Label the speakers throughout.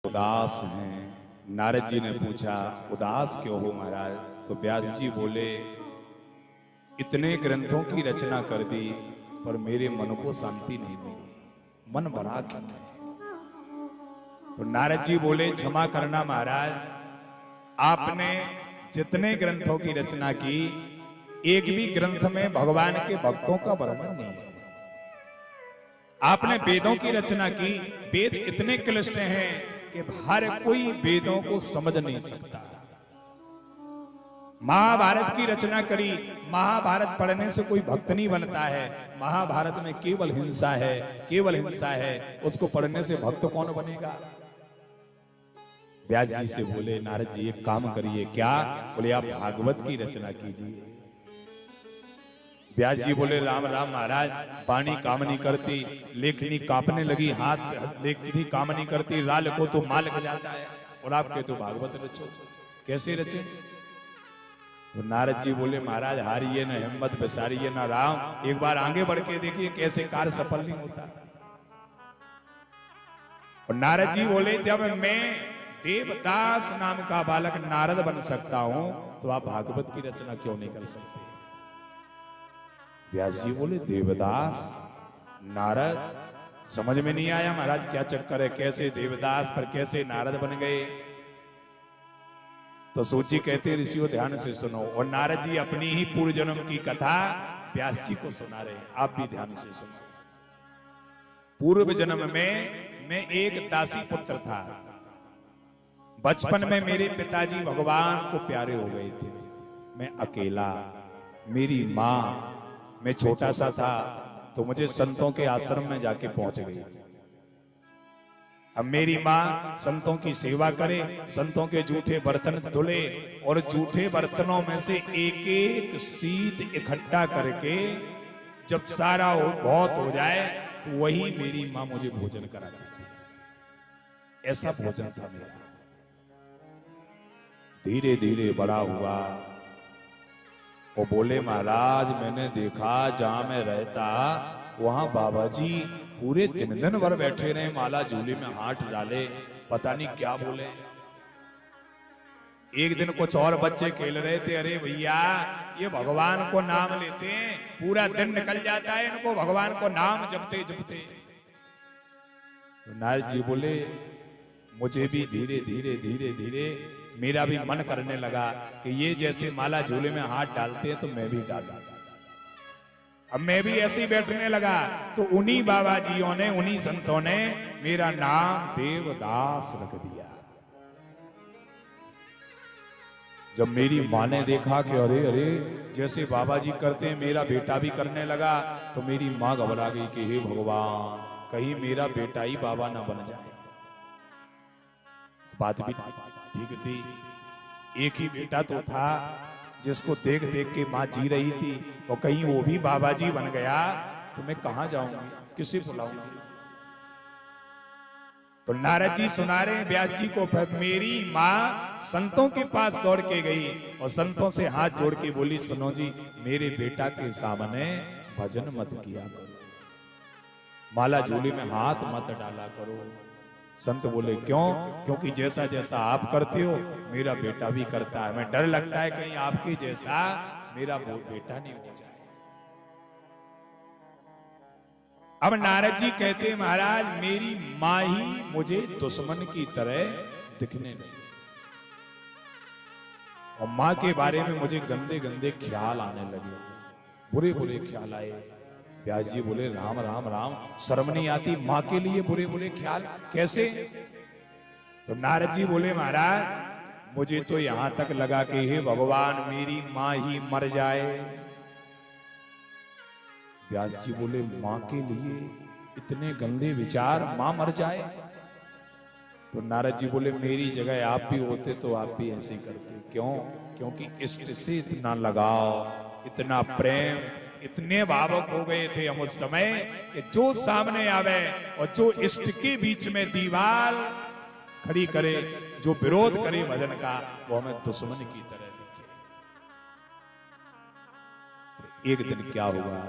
Speaker 1: उदास हैं। नारद जी ने पूछा उदास क्यों हो महाराज? तो व्यास जी बोले इतने ग्रंथों की रचना कर दी पर मेरे मन को शांति नहीं मिली, मन बड़ा क्यों है? तो नारद जी बोले क्षमा करना महाराज, आपने जितने ग्रंथों की रचना की एक भी ग्रंथ में भगवान के भक्तों का वर्णन नहीं है। आपने वेदों की रचना की, वेद इतने क्लिष्ट हैं कि हर कोई वेदों को समझ नहीं सकता। महाभारत की रचना करी, महाभारत पढ़ने से कोई भक्त नहीं बनता है। महाभारत में केवल हिंसा है, केवल हिंसा है, उसको पढ़ने से भक्त कौन बनेगा? व्यास जी से बोले नारद जी एक काम करिए। क्या? बोले आप भागवत की रचना कीजिए। व्यास जी बोले राम राम महाराज, पानी काम नहीं करती, लेखनी कांपने लगी, हाथ लेखनी काम नहीं करती, रा लिखो तो मां लिख जाता है, और आप कहते हो भागवत रचो, कैसे रचे? तो नारद जी बोले महाराज हारिए ना हिम्मत, बेसारिए ना राम, एक बार आगे बढ़ के देखिए कैसे कार्य सफल नहीं होता। और नारद जी बोले जब मैं देवदास नाम का बालक नारद बन सकता हूं तो आप भागवत की रचना क्यों नहीं कर सकते? व्यास जी बोले देवदास नारद, समझ में नहीं आया महाराज क्या चक्कर है, कैसे देवदास पर कैसे नारद बन गए? तो सूत जी कहते ऋषियों ध्यान से सुनो, और नारद जी अपनी ही पूर्व जन्म की कथा व्यास जी को सुना रहे, आप भी ध्यान से सुनो। पूर्व जन्म में मैं एक दासी पुत्र था। बचपन में मेरे पिताजी भगवान को प्यारे हो गए थे। मैं अकेला, मेरी माँ, मैं छोटा सा था तो मुझे संतों के आश्रम में जाके पहुंच गई। अब मेरी माँ संतों की सेवा करे, संतों के जूठे बर्तन धुले, और जूठे बर्तनों में से एक एक शीत इकट्ठा करके जब सारा बहुत हो जाए तो वही मेरी माँ मुझे भोजन कराती थी। ऐसा भोजन था मेरा। धीरे धीरे बड़ा हुआ। वो बोले महाराज मैंने देखा जहां मैं रहता वहां बाबा जी पूरे 3 दिन भर बैठे रहे, माला झूले में हाथ डाले, पता नहीं क्या बोले। एक दिन कुछ और बच्चे खेल रहे थे, अरे भैया ये भगवान को नाम लेते हैं, पूरा दिन निकल जाता है इनको भगवान को नाम जपते जपते। तो नारद जी बोले मुझे भी धीरे धीरे धीरे धीरे मेरा भी मन करने लगा कि ये जैसे माला झूले में हाथ डालते हैं तो मैं भी डालूं। अब मैं भी ऐसे ही बैठने लगा तो उन्हीं बाबा जियों ने, उन्हीं संतों ने मेरा नाम देवदास रख दिया। जब मेरी माँ ने देखा कि अरे अरे जैसे बाबा जी करते हैं मेरा बेटा भी करने लगा, तो मेरी माँ घबरा गई कि हे भगवान कहीं मेरा बेटा ही बाबा ना बन जाए। बात भी ठीक थी, एक ही बेटा तो था जिसको देख देख के माँ जी रही थी, और कहीं वो भी बाबा जी बन गया तो मैं कहां जाऊंगी, किसे बुलाऊंगी? तो नारद जी सुना रहे व्यास जी को, मेरी माँ संतों के पास दौड़ के गई और संतों से हाथ जोड़ के बोली सुनो जी मेरे बेटा के सामने भजन मत किया करो, माला झूले में हाथ मत डाला करो। संत बोले क्यों? क्योंकि जैसा जैसा आप करते हो मेरा बेटा भी करता है, मैं डर लगता है कहीं आपके जैसा मेरा वो बेटा नहीं हो जाए। अब नारद जी कहते महाराज मेरी माँ ही मुझे दुश्मन की तरह दिखने लगी, और माँ के बारे में मुझे गंदे गंदे ख्याल आने लगे, बुरे बुरे ख्याल आए। व्यास जी बोले राम राम राम, शर्म नहीं आती माँ के लिए बुरे बुरे ख्याल कैसे? तो नारद जी बोले महाराज मुझे तो यहां तक लगा कि हे भगवान मेरी माँ ही मर जाए। व्यास जी बोले माँ के लिए इतने गंदे विचार, माँ मर जाए? तो नारद जी बोले मेरी जगह आप भी होते तो आप भी ऐसे ही करते। क्यों? क्योंकि इष्ट से इतना लगाव, इतना प्रेम, इतने भावुक हो गए थे हम उस समय कि जो सामने आवे और जो इष्ट के बीच में दीवार खड़ी करे, जो विरोध करे भजन का, वो हमें दुश्मन की तरह दिखे। तो एक दिन क्या हुआ,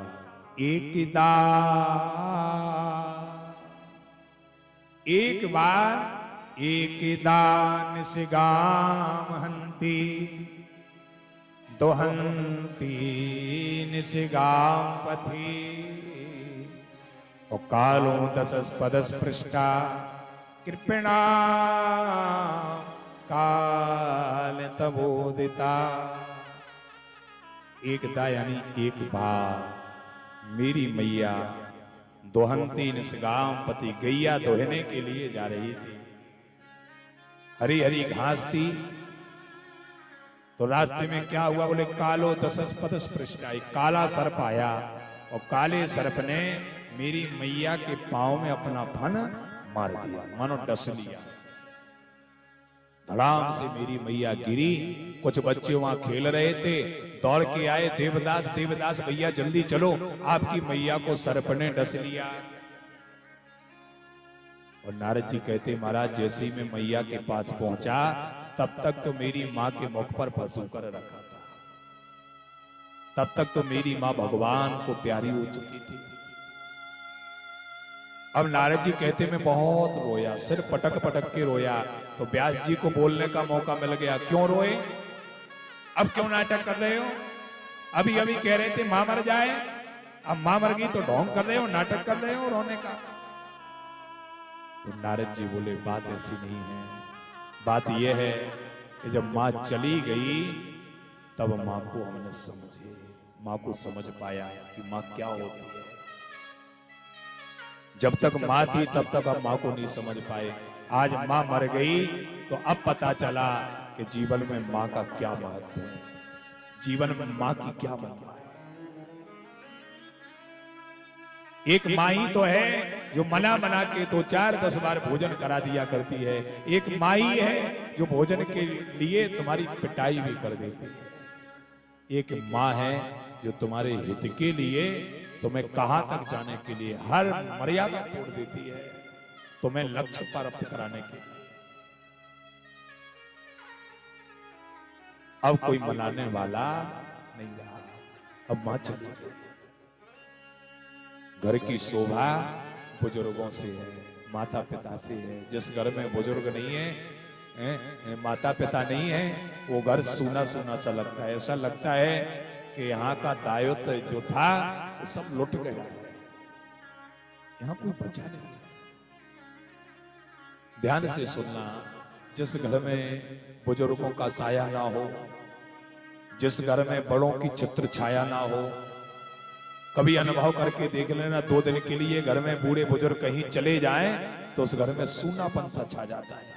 Speaker 1: एक बार एकिदान सिगाम हंती दोहंती निसिगाम पथि और कालो दशस पदस पृष्ठा कृपणा काल तबोदिता। एकदा यानी एक बार मेरी मैया दोहंती निसगाम पति गैया दोहने के लिए जा रही थी। हरी हरी घास थी तो रास्ते में क्या हुआ, बोले कालो दशस पदस पृष्ठा, एक काला सर्प आया और काले सर्प ने मेरी मैया के पांव में अपना फन मार दिया, मानो डस लिया। धड़ाम से मेरी मैया गिरी। कुछ बच्चे वहां खेल रहे थे, दौड़ के आए, देवदास देवदास भैया जल्दी चलो, आपकी मैया को सर्प ने डस लिया। और नारद जी कहते महाराज जैसे ही मैं मैया के पास पहुंचा तब तक तो मेरी मां के मुख पर फंसू कर रखा था, तब तक तो मेरी मां भगवान को प्यारी हो चुकी थी। अब नारद जी कहते मैं बहुत रोया, सिर पटक पटक के रोया। तो व्यास जी को बोलने का मौका मिल गया, क्यों रोए, अब क्यों नाटक कर रहे हो, अभी अभी कह रहे थे मां मर जाए, अब मां मर गई तो ढोंग कर रहे हो, नाटक कर रहे हो रोने का। तो नारद जी बोले बात ऐसी नहीं है, बात यह है कि जब मां चली गई तब मां को हमने समझे, मां को समझ पाया कि मां क्या होती है। जब तक मां थी तब तक अब मां को नहीं समझ पाए। आज मां मर गई तो अब पता चला कि जीवन में मां का क्या महत्व है, जीवन में मां की क्या महिमा है। एक मां ही तो है जो मना मना के 2-4-10 बार भोजन करा दिया करती है। एक मां ही है जो भोजन के लिए तुम्हारी पिटाई भी कर देती है। एक मां है जो तुम्हारे हित के लिए, तुम्हें कहां तक जाने के लिए हर मर्यादा तोड़ देती है, तुम्हें लक्ष्य प्राप्त कराने के लिए। अब कोई मनाने वाला नहीं रहा, अब मां चली गई। घर की शोभा बुजुर्गों से है, माता पिता से है। जिस घर में बुजुर्ग नहीं है, माता पिता नहीं है, वो घर सूना सूना सा लगता है। ऐसा लगता है कि यहाँ का दायित्व जो था वो सब लुट गया, यहाँ कोई बचा नहीं। ध्यान से सुनना, जिस घर में बुजुर्गों का साया ना हो, जिस घर में बड़ों की छत्र छाया ना हो, कभी अनुभव करके देख लेना, 2 दिन के लिए घर में बूढ़े बुजुर्ग कहीं चले जाएं तो उस घर में सूनापन सा छा जाता है।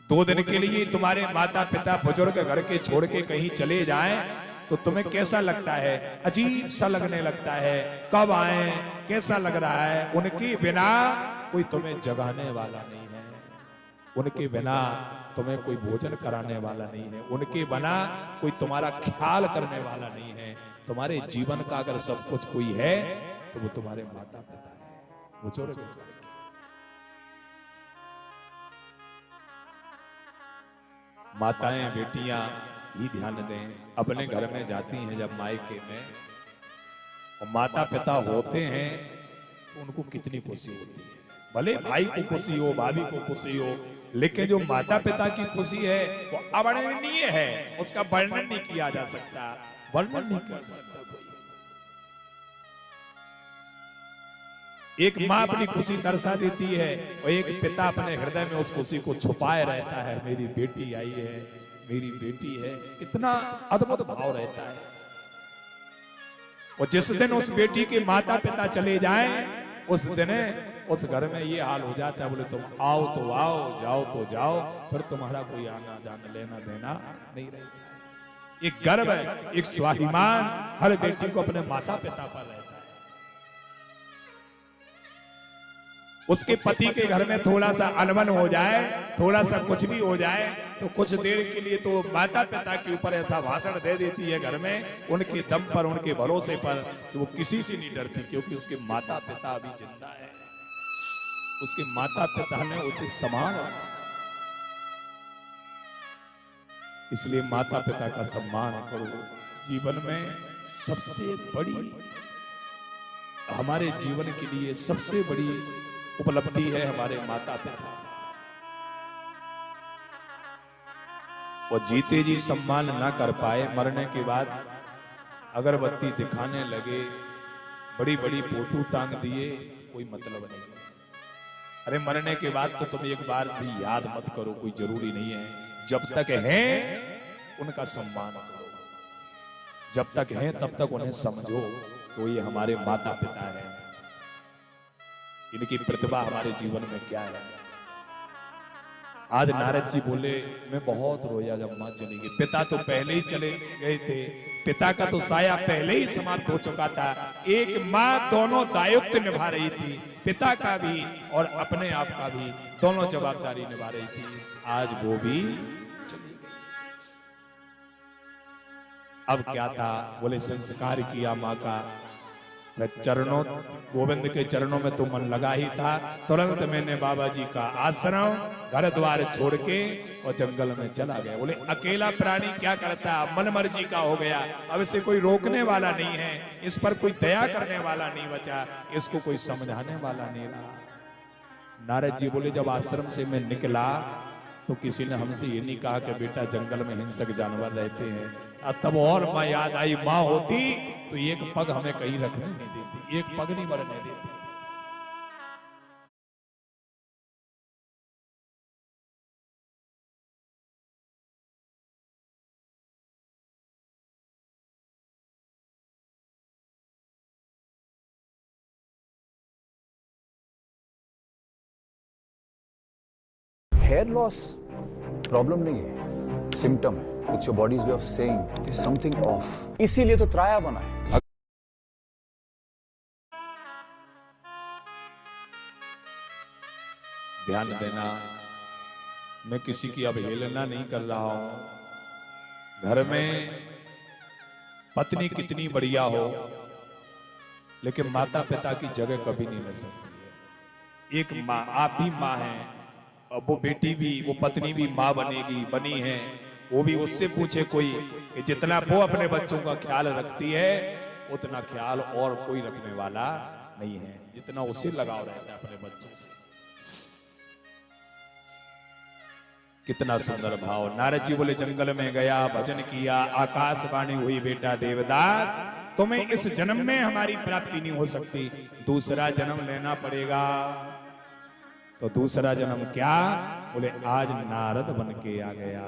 Speaker 1: 2 दिन के लिए तुम्हारे माता पिता बुजुर्ग घर के छोड़ के कहीं चले जाएं तो तुम्हें कैसा लगता है, अजीब सा लगने लगता है। कब आए, कैसा लग रहा है। उनके बिना कोई तुम्हें जगाने वाला नहीं है, उनके बिना तुम्हें कोई भोजन कराने वाला नहीं है, उनके बिना कोई तुम्हारा ख्याल करने वाला नहीं है। तुम्हारे जीवन का अगर सब कुछ कोई है तो वो तुम्हारे माता पिता है, बुजुर्ग है। माताएं बेटियां ही ध्यान दें, अपने घर में जाती हैं जब मायके में, और माता पिता होते हैं तो उनको कितनी खुशी होती है। भले भाई को खुशी हो, भाभी को खुशी हो, लेकिन जो माता पिता की खुशी है वो अवर्णनीय है, उसका वर्णन नहीं किया जा सकता, वर्णन नहीं कर सकता कोई। एक माँ अपनी खुशी दर्शा देती है और एक पिता अपने हृदय में उस खुशी को छुपाए रहता है। मेरी बेटी आई है, मेरी बेटी है, कितना अद्भुत भाव रहता है। और जिस दिन उस बेटी के माता पिता चले जाएं, उस दिन उस घर में ये हाल हो जाता है, बोले तुम आओ तो आओ, जाओ तो जाओ, फिर तुम्हारा कोई आना जाना लेना देना नहीं रहता। एक गर्व है, एक स्वाभिमान हर बेटी को अपने माता पिता पर रहता है। उसके पति के घर में थोड़ा सा अनबन हो जाए, थोड़ा सा कुछ भी हो जाए तो कुछ देर के लिए तो माता पिता के ऊपर ऐसा भाषण दे देती है घर में, उनके दम पर, उनके भरोसे पर, कि वो किसी से नहीं डरती, क्योंकि उसके माता पिता अभी जिंदा है, उसके माता पिता ने उसे सम्मान रखा। इसलिए माता पिता का सम्मान करो। जीवन में सबसे बड़ी, हमारे जीवन के लिए सबसे बड़ी उपलब्धि है हमारे माता पिता। और जीते जी सम्मान ना कर पाए, मरने के बाद अगरबत्ती दिखाने लगे, बड़ी बड़ी फोटो टांग दिए, कोई मतलब नहीं है। अरे मरने के बाद तो तुम एक बार भी याद मत करो, कोई जरूरी नहीं है। जब तक है उनका सम्मान करो, जब तक है तब तक उन्हें समझो तो ये हमारे माता पिता हैं, इनकी प्रतिभा हमारे जीवन में क्या है। आज नारद जी बोले मैं बहुत रोया जब मां चली गई। पिता तो पहले ही चले गए थे, पिता का तो साया पहले ही समाप्त हो चुका था। एक मां दोनों दायित्व निभा रही थी, पिता का भी और अपने आप का भी, दोनों जवाबदारी निभा रही थी। आज वो भी चली गई। अब क्या था? बोले संस्कार किया मां का, चरणों गोविंद के चरणों में तो मन लगा ही था। तुरंत मैंने बाबा जी का आश्रम घर द्वार छोड़ के और जंगल में चला गया। बोले अकेला प्राणी क्या करता, मन मर्जी का हो गया, अब इसे कोई रोकने वाला नहीं है, इस पर कोई दया करने वाला नहीं बचा, इसको कोई समझाने वाला नहीं रहा। नारद जी बोले जब आश्रम से मैं निकला तो किसी ने हमसे ये नहीं कहा कि बेटा जंगल में हिंसक जानवर रहते हैं। अब तब और मां याद आई, मां होती तो एक पग हमें कहीं रखने नहीं देती, एक पग नहीं बढ़ने देती।
Speaker 2: हेयर लॉस प्रॉब्लम नहीं है, सिम्टम है। It's your body's way of saying there is something off. इसीलिए तो त्राया बना है।
Speaker 1: ध्यान देना, मैं किसी की अवहेलना नहीं कर रहा हूं। घर में पत्नी कितनी बढ़िया हो, लेकिन माता पिता की जगह कभी नहीं मिल सकती। एक माँ, आप भी माँ हैं, और वो बेटी भी, वो पत्नी भी माँ बनेगी, बनी है। वो भी उससे पूछे कोई कि जितना वो अपने बच्चों का ख्याल रखती है उतना ख्याल और कोई रखने वाला नहीं है, जितना उससे लगाव रहता है अपने बच्चों से। कितना सुंदर भाव। नारद जी बोले जंगल में गया, भजन किया, आकाशवाणी हुई, बेटा देवदास तुम्हें इस जन्म में हमारी प्राप्ति नहीं हो सकती, दूसरा जन्म लेना पड़ेगा। तो दूसरा जन्म क्या? बोले आज नारद बन के आ गया,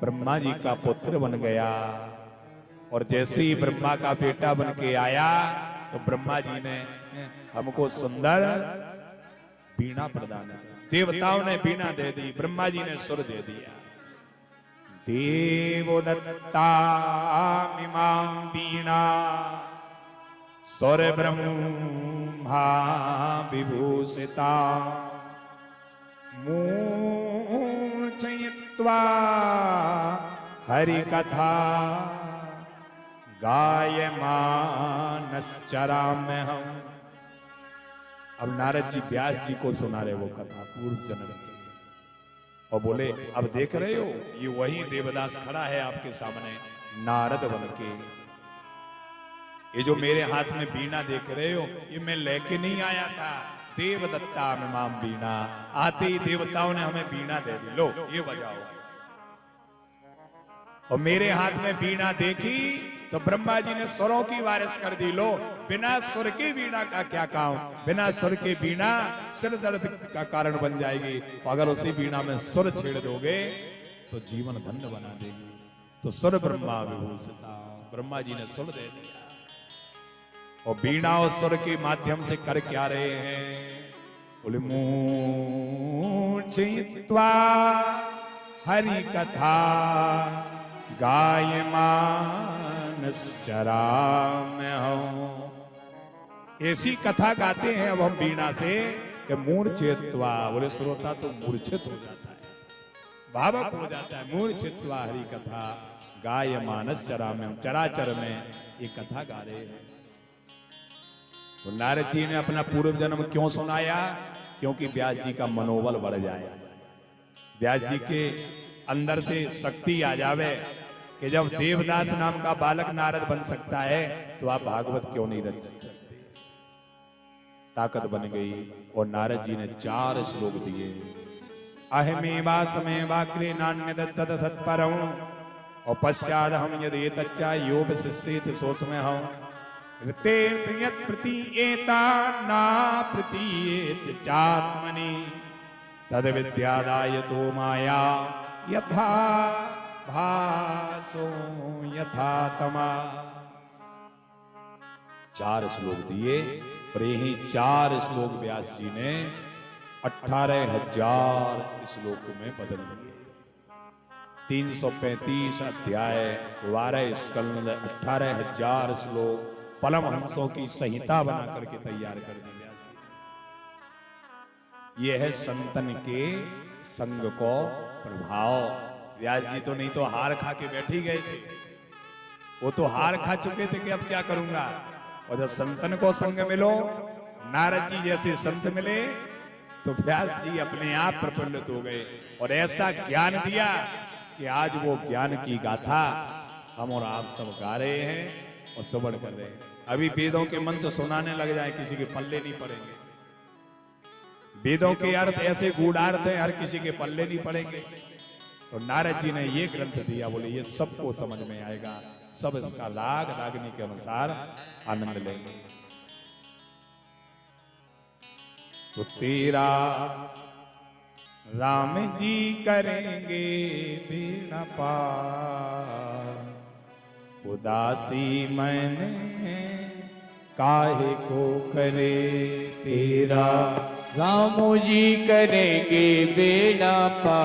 Speaker 1: ब्रह्मा जी का पुत्र बन गया। और जैसे ही ब्रह्मा का बेटा बन के आया तो ब्रह्मा जी ने हमको सुंदर वीणा प्रदान की। देवताओं ने वीणा दे दी, ब्रह्मा जी ने सुर दे दिया। देवो दत्ता मिमां वीणा सुर ब्रह्मा विभूषिता मूर्छयित्वा हरि कथा गायमानश्चराम्यहम्। अब नारद जी व्यास जी को सुना रहे वो कथा पूर्व जन्म की, और बोले अब देख रहे हो ये वही देवदास खड़ा है आपके सामने नारद बन के। ये जो मेरे हाथ में वीणा देख रहे हो ये मैं लेके नहीं आया था, देवदत्ता मिमां वीणा, आते ही देवताओं ने हमें वीणा दे दी, लो ये बजाओ। और मेरे हाथ में वीणा देखी तो ब्रह्मा जी ने स्वरों की वारिस कर दी, लो बिना सुर के वीणा का क्या काम, बिना सुर के वीणा सिर दर्द का कारण बन जाएगी, अगर उसी वीणा में सुर छेड़ दोगे तो जीवन धन्य बना देगी। तो सुर ब्रह्मा विभूषिता, ब्रह्मा जी ने सुर दे दिया। और वीणा और सुर के माध्यम से कर क्या रहे हैं? बोले मूर्छयित्वा हरि कथा गायमानश्चराम्यहम्। ऐसी कथा गाते हैं अब हम वीणा से कि मूर्छयित्वा, बोले श्रोता तो मूर्छित हो जाता है, भावक हो जाता है। मूर्छयित्वा हरि कथा गायमानश्चराम्यहम्, चराचर में ये कथा गा रहे हैं। तो नारद जी ने अपना पूर्व जन्म क्यों सुनाया? क्योंकि व्यास जी का मनोबल बढ़ जाए, व्यास जी के अंदर से शक्ति आ जावे कि जब देवदास नाम का बालक नारद बन सकता है तो आप भागवत क्यों नहीं रच सकते। ताकत बन गई। और नारद जी ने 4 श्लोक दिए। अहमेवा समेवाग्रे नान्यद सद सत्परम और पश्चात हम यदि तच्चा योग शिष्येत सोसमय हम ऋतेर्यत प्रतीयेता ना प्रतीयेत चात्मनि तद विद्यादाय तो माया यथा भासो यथा तमा। 4 श्लोक दिए और यही 4 श्लोक व्यास जी ने 18,000 श्लोक में बदल दिए। 335 अध्याय 12 स्कंद 18,000 श्लोक परमहंसों की संहिता बना करके तैयार कर दी व्यास जी। यह है संतन के संग को प्रभाव। व्यास जी तो नहीं तो हार खा के बैठ ही गए थे, वो तो हार खा चुके थे कि अब क्या करूंगा। और जब संतन को संग मिलो, नारद जी जैसे संत मिले, तो व्यास जी अपने आप प्रफुल्लित हो गए और ऐसा ज्ञान दिया कि आज वो ज्ञान की गाथा हम और आप सब गा रहे हैं और श्रवण कर रहे हैं। अभी वेदों के मंत्र सुनाने लग जाए किसी के पल्ले नहीं पड़ेंगे। वेदों के अर्थ ऐसे गूढ़ार्थ हैं, हर किसी के पल्ले नहीं पड़ेंगे। तो नारद जी ने ये ग्रंथ दिया, बोले ये सबको समझ में आएगा, सब इसका राग रागनी के अनुसार आनंद लेंगे। तो तेरा राम जी करेंगे बिना पार उदासी मन काहे को करे तेरा।
Speaker 3: राम जी करेंगे बेड़ा पार